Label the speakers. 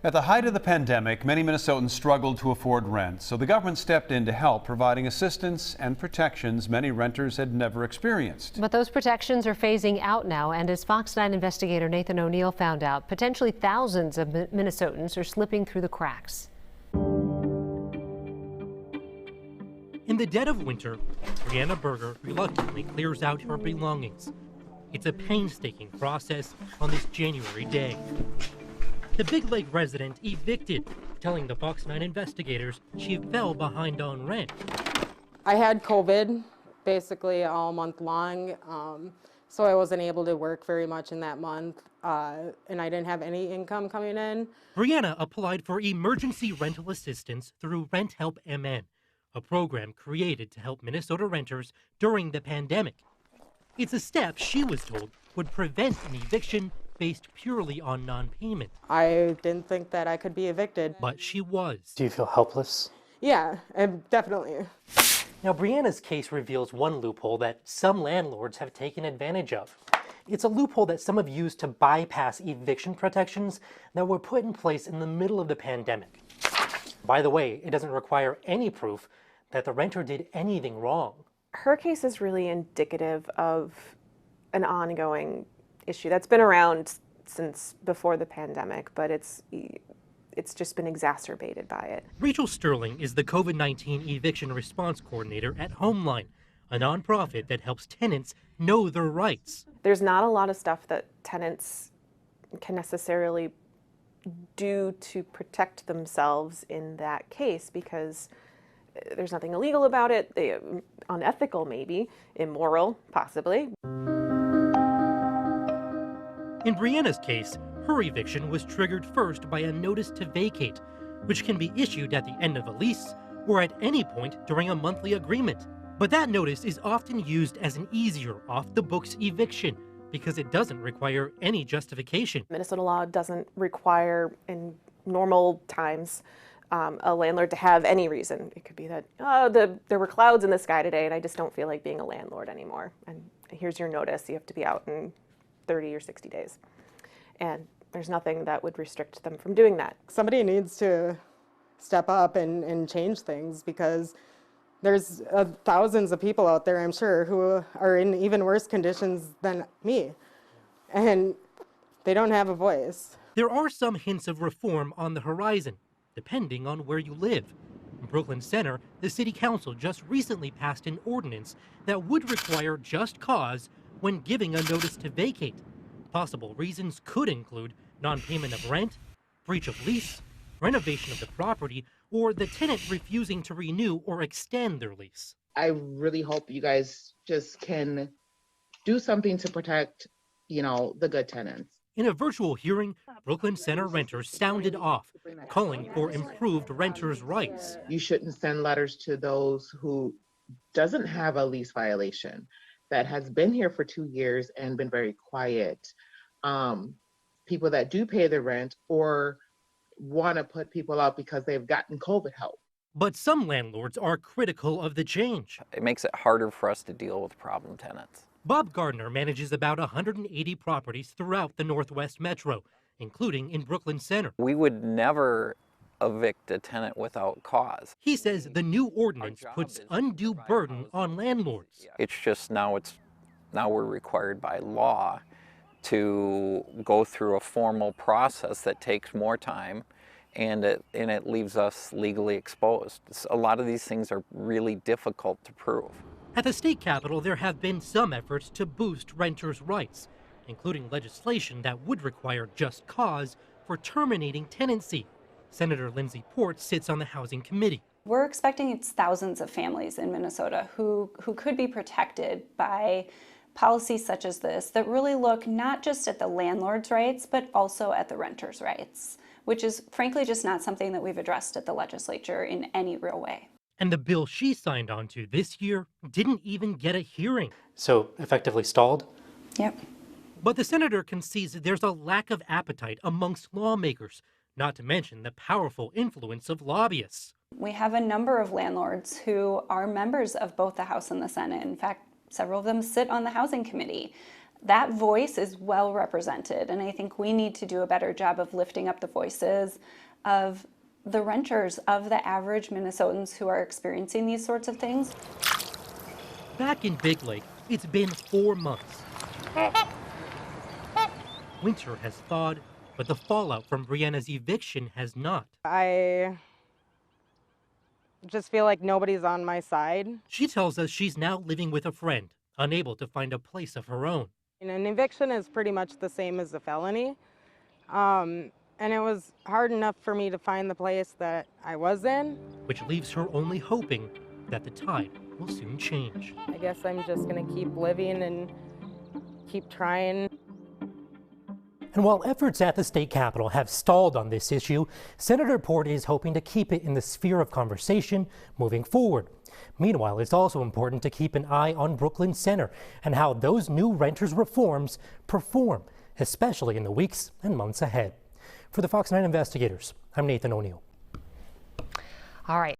Speaker 1: At the height of the pandemic, many Minnesotans struggled to afford rent, so the government stepped in to help, providing assistance and protections many renters had never experienced.
Speaker 2: But those protections are phasing out now, and as Fox 9 investigator Nathan O'Neill found out, potentially thousands of Minnesotans are slipping through the cracks.
Speaker 3: In the dead of winter, Brianna Berger reluctantly clears out her belongings. It's a painstaking process on this January day. The Big Lake resident evicted, telling the Fox 9 investigators she fell behind on rent.
Speaker 4: I had COVID basically all month long, so I wasn't able to work very much in that month, and I didn't have any income coming in.
Speaker 3: Brianna applied for emergency rental assistance through Rent Help MN, a program created to help Minnesota renters during the pandemic. It's a step she was told would prevent an eviction based purely on non-payment.
Speaker 4: I didn't think that I could be evicted.
Speaker 3: But she was.
Speaker 5: Do you feel helpless?
Speaker 4: Yeah, definitely.
Speaker 5: Now, Brianna's case reveals one loophole that some landlords have taken advantage of. It's a loophole that some have used to bypass eviction protections that were put in place in the middle of the pandemic. By the way, it doesn't require any proof that the renter did anything wrong.
Speaker 6: Her case is really indicative of an ongoing issue that's been around since before the pandemic, but it's just been exacerbated by it.
Speaker 3: Rachel Sterling is the COVID-19 eviction response coordinator at Homeline, a nonprofit that helps tenants know their rights.
Speaker 6: There's not a lot of stuff that tenants can necessarily do to protect themselves in that case because there's nothing illegal about it, unethical maybe, immoral possibly.
Speaker 3: In Brianna's case, her eviction was triggered first by a notice to vacate, which can be issued at the end of a lease or at any point during a monthly agreement. But that notice is often used as an easier off-the-books eviction because it doesn't require any justification.
Speaker 6: Minnesota law doesn't require, in normal times, a landlord to have any reason. It could be that, there were clouds in the sky today and I just don't feel like being a landlord anymore. And here's your notice, you have to be out in 30 or 60 days. And there's nothing that would restrict them from doing that.
Speaker 4: Somebody needs to step up and change things because there's thousands of people out there, I'm sure, who are in even worse conditions than me. And they don't have a voice.
Speaker 3: There are some hints of reform on the horizon, depending on where you live. In Brooklyn Center, the city council just recently passed an ordinance that would require just cause when giving a notice to vacate. Possible reasons could include non-payment of rent, breach of lease, renovation of the property, or the tenant refusing to renew or extend their lease.
Speaker 7: I really hope you guys just can do something to protect, the good tenants.
Speaker 3: In a virtual hearing, Brooklyn Center renters sounded off, calling for improved renters' rights.
Speaker 7: You shouldn't send letters to those who doesn't have a lease violation, that has been here for 2 years and been very quiet. People that do pay the rent or want to put people out because they've gotten COVID help.
Speaker 3: But some landlords are critical of the change.
Speaker 8: It makes it harder for us to deal with problem tenants.
Speaker 3: Bob Gardner manages about 180 properties throughout the Northwest Metro, including in Brooklyn Center.
Speaker 8: We would never evict a tenant without cause.
Speaker 3: He says the new ordinance puts undue burden on landlords.
Speaker 8: It's just now we're required by law to go through a formal process that takes more time and it leaves us legally exposed. A lot of these things are really difficult to prove.
Speaker 3: At the state capitol, there have been some efforts to boost renters' rights, including legislation that would require just cause for terminating tenancy. Senator Lindsay Port sits on the Housing Committee.
Speaker 9: We're expecting it's thousands of families in Minnesota who could be protected by policies such as this that really look not just at the landlord's rights, but also at the renters' rights, which is frankly just not something that we've addressed at the legislature in any real way.
Speaker 3: And the bill she signed on to this year didn't even get a hearing.
Speaker 5: So effectively stalled?
Speaker 9: Yep.
Speaker 3: But the senator concedes that there's a lack of appetite amongst lawmakers, not to mention the powerful influence of lobbyists.
Speaker 9: We have a number of landlords who are members of both the House and the Senate. In fact, several of them sit on the Housing Committee. That voice is well represented, and I think we need to do a better job of lifting up the voices of the renters, of the average Minnesotans who are experiencing these sorts of things.
Speaker 3: Back in Big Lake, it's been 4 months. Winter has thawed, but the fallout from Brianna's eviction has not.
Speaker 4: I just feel like nobody's on my side.
Speaker 3: She tells us she's now living with a friend, unable to find a place of her own.
Speaker 4: And an eviction is pretty much the same as a felony. And it was hard enough for me to find the place that I was in.
Speaker 3: Which leaves her only hoping that the tide will soon change.
Speaker 4: I guess I'm just gonna keep living and keep trying.
Speaker 5: And while efforts at the state capitol have stalled on this issue, Senator Port is hoping to keep it in the sphere of conversation moving forward. Meanwhile, it's also important to keep an eye on Brooklyn Center and how those new renters reforms perform, especially in the weeks and months ahead. For the Fox 9 investigators, I'm Nathan O'Neill.
Speaker 2: All right.